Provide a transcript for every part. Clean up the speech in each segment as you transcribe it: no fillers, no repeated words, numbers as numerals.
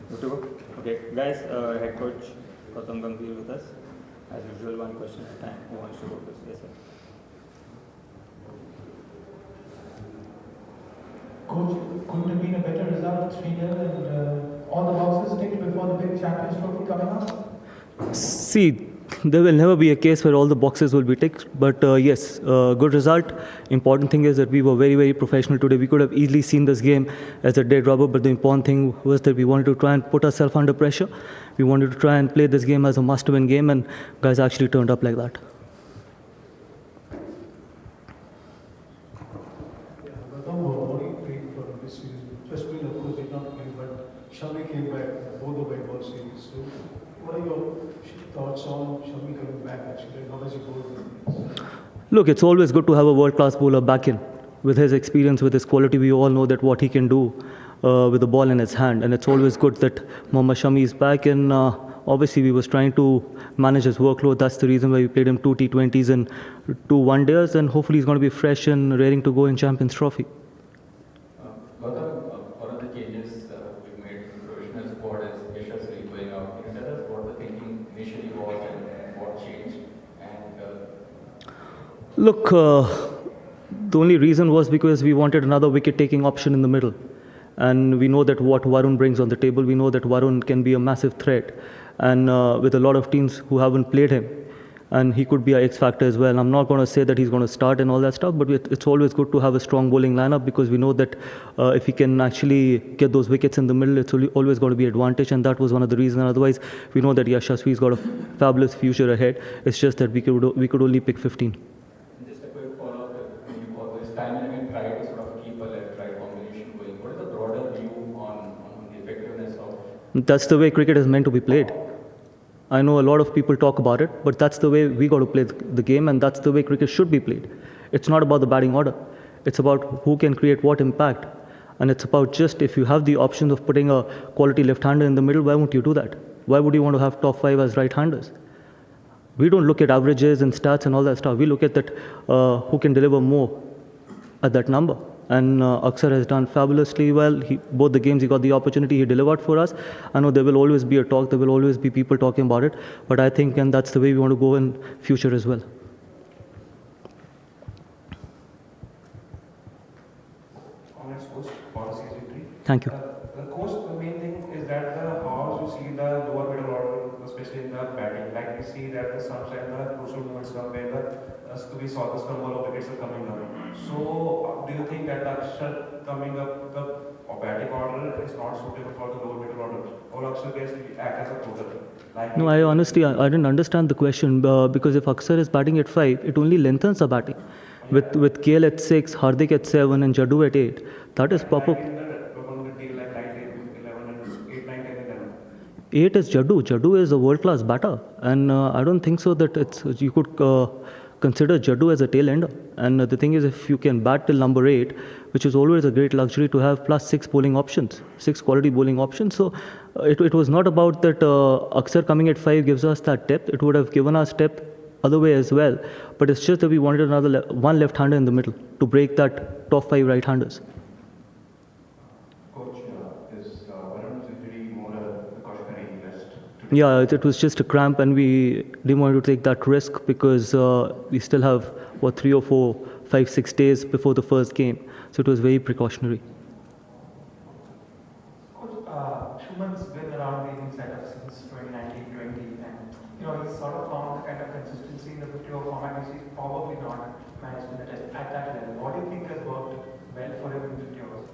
Okay, guys, head coach Gautam Gambhir with us. As usual, one question at a time. Who wants to go first? Yes, sir. Coach, couldn't have been a better result, 3-0, and all the boxes ticked before the big Champions Trophy coming up? See, there will never be a case where all the boxes will be ticked, but yes, good result. Important thing is that we were very, very professional today. We could have easily seen this game as a dead rubber, but the important thing was that we wanted to try and put ourselves under pressure. We wanted to try and play this game as a must-win game, and guys actually turned up like that. What do you think for this season? Just been, of course, did not play, but Shami came back, both the white ball series. So, what are your thoughts on Shami coming back actually? How does he go? Look, it's always good to have a world-class bowler back in. With his experience, with his quality, we all know that what he can do with the ball in his hand. And it's always good that Mohammad Shami is back. And obviously, we was trying to manage his workload. That's the reason why we played him 2 T20s and 2 one-days. And hopefully, he's going to be fresh and raring to go in Champions Trophy. Gautam, one of the changes we've made in the professional squad is Yashasvi going out. Can you tell us what the thinking initially was and what changed? And Look, the only reason was because we wanted another wicket-taking option in the middle. And we know that what Varun brings on the table, we know that Varun can be a massive threat. And with a lot of teams who haven't played him, and he could be an X-factor as well. I'm not going to say that he's going to start and all that stuff, but it's always good to have a strong bowling lineup because we know that if he can actually get those wickets in the middle, it's always going to be an advantage, and that was one of the reasons. Otherwise, we know that Yashasvi's got a fabulous future ahead. It's just that we could only pick 15. just a quick follow-up, when you call this time limit, try to sort of keep a left-right combination going. What is the broader view on the effectiveness of? That's the way cricket is meant to be played. I know a lot of people talk about it, but that's the way we got to play the game, and that's the way cricket should be played. It's not about the batting order. It's about who can create what impact. And it's about just if you have the option of putting a quality left-hander in the middle, why won't you do that? Why would you want to have top 5 as right-handers? We don't look at averages and stats and all that stuff. We look at that who can deliver more at that number. And Akshar has done fabulously well. Both the games he got the opportunity, he delivered for us. I know there will always be a talk, there will always be people talking about it, but I think and that's the way we want to go in future as well. Congrats, coach, for the season 3. Thank you. Coach, the main thing is that how you see the lower middle order, especially in the batting. Like we see that the sometimes the crucial moments come where we saw the number of wickets are coming up. So, do you think that Akshar coming up the batting order is not suitable for the lower middle order, or Akshar gets act as a closer? Like No, I honestly, I didn't understand the question because if Akshar is batting at 5, it only lengthens the batting. With KL at 6, Hardik at 7 and Jaddu at 8, that is proper. Like 8, 9, 10, 11. 8 is Jaddu. Jaddu is a world-class batter, and I don't think so that you could consider Jaddu as a tail ender. And the thing is, if you can bat till number 8, which is always a great luxury to have, plus 6 bowling options, 6 quality bowling options. So it was not about that Akshar coming at 5 gives us that depth. It would have given us depth other way as well. But it's just that we wanted another one left-hander in the middle to break that top 5 right-handers. Coach, is Varun's injury more a precautionary rest? Yeah, it was just a cramp, and we didn't want to take that risk because we still have 3 or 4, 5, 6 days before the first game. So it was very precautionary. Coach, Shuman's been around the innings setup since 2019-20, and he's sort of found the kind of consistency in the 50-over format which he's probably not managed at that level. What do you think has worked well for him in 50 overs?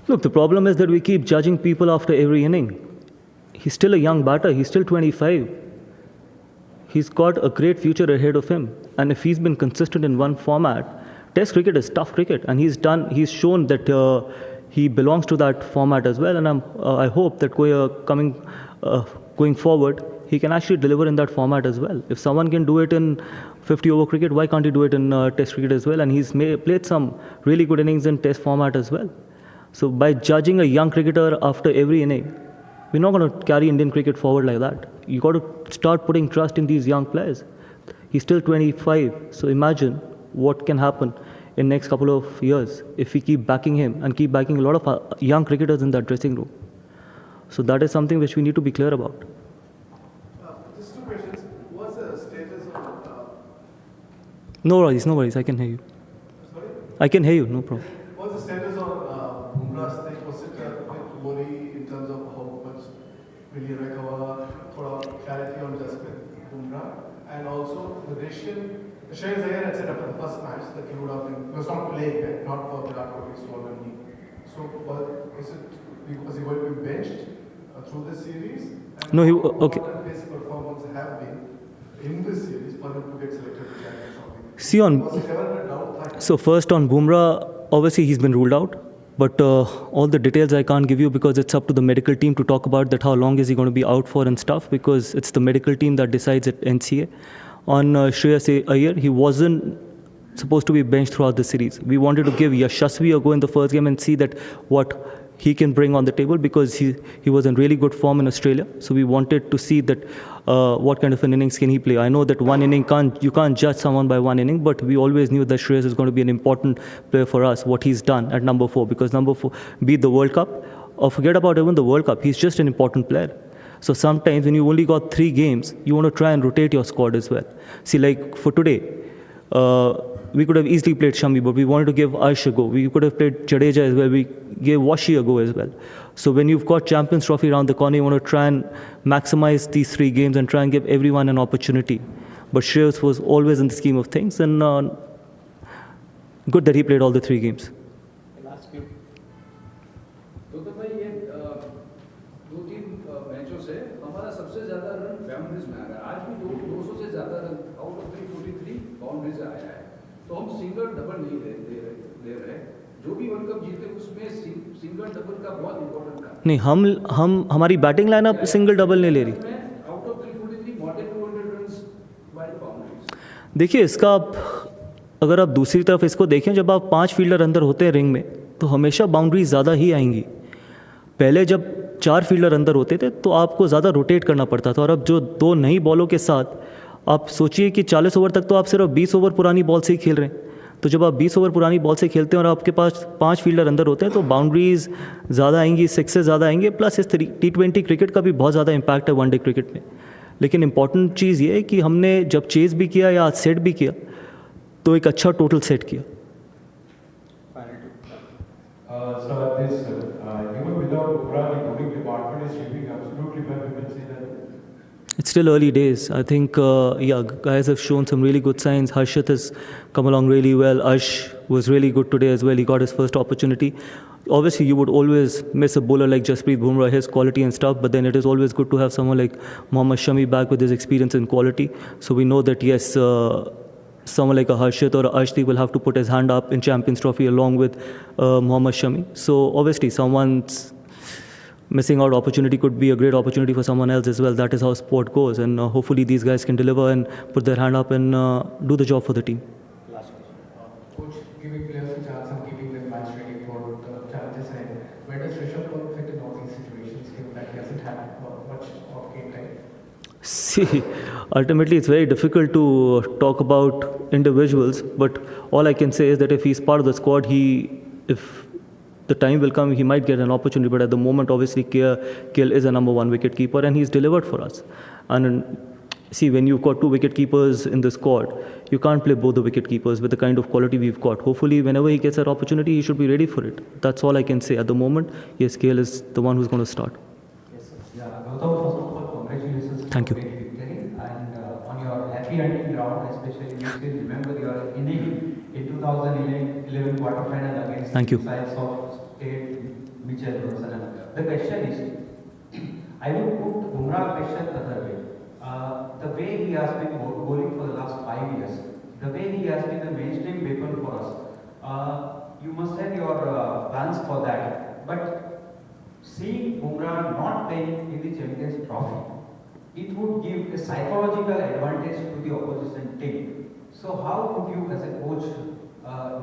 Look, the problem is that we keep judging people after every inning. He's still a young batter. He's still 25. He's got a great future ahead of him. And if he's been consistent in one format, Test cricket is tough cricket, and he's shown that he belongs to that format as well. And I hope that going forward, he can actually deliver in that format as well. If someone can do it in 50-over cricket, why can't he do it in Test cricket as well? And he's played some really good innings in Test format as well. So by judging a young cricketer after every inning, we're not going to carry Indian cricket forward like that. You got to start putting trust in these young players. He's still 25, so imagine what can happen in next couple of years if we keep backing him and keep backing a lot of young cricketers in that dressing room. So that is something which we need to be clear about. Just two questions. What's the status of, No worries, I can hear you. sorry? I can hear you, no problem. What's the status of Bumrah's thing? Was it a bit worry in terms of how much will he recover? Clarity on Jasprit Bumrah. And also the decision, Shreyas Iyer had set up for the first match that he would have been, he was not playing then, not for Virat Kohli's role only. So was he going to be benched through this series? And No, how okay. important his performance have been in this series for him to get selected to Champions Trophy? See on, Was it ever a doubt? so first on Bumrah, obviously he's been ruled out. But all the details I can't give you because it's up to the medical team to talk about that how long is he going to be out for and stuff, because it's the medical team that decides at NCA. On Shreyas Iyer, he wasn't supposed to be benched throughout the series. We wanted to give Yashasvi a go in the first game and see that what he can bring on the table, because he was in really good form in Australia. So we wanted to see that what kind of an innings can he play. I know that one inning you can't judge someone by one inning, but we always knew that Shreyas is going to be an important player for us, what he's done at number 4, because number 4, be it the World Cup or forget about even the World Cup, he's just an important player. So sometimes when you only got 3 games, you want to try and rotate your squad as well. See, like for today, we could have easily played Shami, but we wanted to give Aish a go. We could have played Jadeja as well. We gave Washi a go as well. So when you've got Champions Trophy around the corner, you want to try and maximize these 3 games and try and give everyone an opportunity. But Shreyas was always in the scheme of things, and good that he played all the 3 games. Gautam भाई ये 2-3 मैचों से हमारा सबसे ज्यादा run boundaries में आ रहा है। आज भी 200 से ज्यादा रन आउट ऑफ 343 बाउंड्रीज से आया है। तो हम सिंगल डबल नहीं दे रहे। जो भी वर्ल्ड कप जीते उसमें सिंगल डबल का बहुत इंपॉर्टेंट था। नहीं, हम हमारी बैटिंग लाइनअप सिंगल डबल नहीं ले रही। Out of 343 more than 200 runs by the boundaries. देखिए, इसका अगर आप दूसरी तरफ इसको देखें, जब आप 5 फील्डर अंदर होते हैं रिंग में, तो हमेशा बाउंड्रीज ज़्यादा ही आएंगी। पहले जब 4 फील्डर अंदर होते थे तो आपको ज़्यादा रोटेट करना पड़ता था, और अब जो 2 नई बॉलों के साथ आप सोचिए कि 40 ओवर तक तो आप सिर्फ 20 ओवर पुरानी बॉल से ही खेल रहे हैं। तो जब आप 20 ओवर पुरानी बॉल से खेलते हैं और आपके पास 5 फील्डर अंदर होते हैं, तो बाउंड्रीज ज़्यादा आएंगी, सिक्सेस ज़्यादा आएंगे, प्लस इस T20 क्रिकेट का भी बहुत ज़्यादा इम्पैक्ट है वनडे क्रिकेट में। लेकिन इंपॉर्टेंट चीज़ ये है कि हमने जब चेज़ भी किया या सेट भी किया तो एक अच्छा टोटल सेट किया। So this even without Bumrah, the bowling department is shaping absolutely well. We can say that. It's still early days. I think, guys have shown some really good signs. Harshit has come along really well. Ash was really good today as well. He got his first opportunity. Obviously, you would always miss a bowler like Jasprit Bumrah, his quality and stuff, but then it is always good to have someone like Mohammad Shami back with his experience and quality. So we know that, yes, someone like a Harshit or a Ashdeep will have to put his hand up in Champions Trophy along with Mohammad Shami. So obviously, someone's missing out opportunity could be a great opportunity for someone else as well. That is how sport goes, and hopefully these guys can deliver and put their hand up and do the job for the team. Coach, giving players a chance and keeping them match ready for the challenges ahead. Where does Rishabh Pant fit in all these situations, given that he hasn't had much of game time? See, ultimately it's very difficult to talk about individuals, but all I can say is that if he's part of the squad, if the time will come, he might get an opportunity. But at the moment, obviously, KL is a number 1 wicket keeper, and he's delivered for us. And see, when you've got 2 wicket keepers in the squad, you can't play both the wicket keepers with the kind of quality we've got. Hopefully, whenever he gets that opportunity, he should be ready for it. That's all I can say. At the moment, yes, KL is the one who's going to start. Yes, sir. Yeah, Gautam, first of all, congratulations. Thank you. For great victory. And on your happy hunting ground, especially, you still remember your inning in 2011 quarterfinal against Thank you. the sides of State Mitchell Johnson. The question is, I would put Bumrah question the other way. The way he has been bowling for the last 5 years, the way he has been the mainstream weapon for us, you must have your plans for that. But seeing Bumrah not playing in the Champions Trophy, it would give a psychological advantage to the opposition team. So how would you as a coach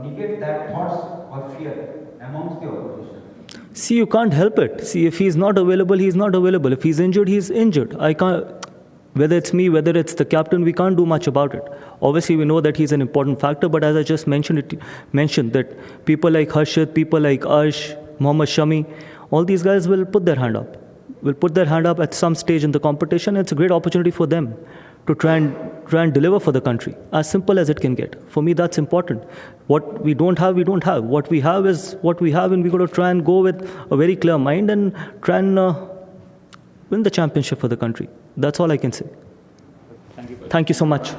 negate that thoughts or fear amongst the opposition? See, you can't help it. See, if he's not available, he's not available. If he's injured, he's injured. I can't, whether it's me, whether it's the captain, we can't do much about it. Obviously, we know that he's an important factor, but as I just mentioned that people like Harshit, people like Ash, Mohammad Shami, all these guys will put their hand up. will put their hand up at some stage in the competition. It's a great opportunity for them to try and deliver for the country. As simple as it can get. For me, that's important. What we don't have, we don't have. What we have is what we have, and we've got to try and go with a very clear mind and try and win the championship for the country. That's all I can say. Thank you. Thank you so much.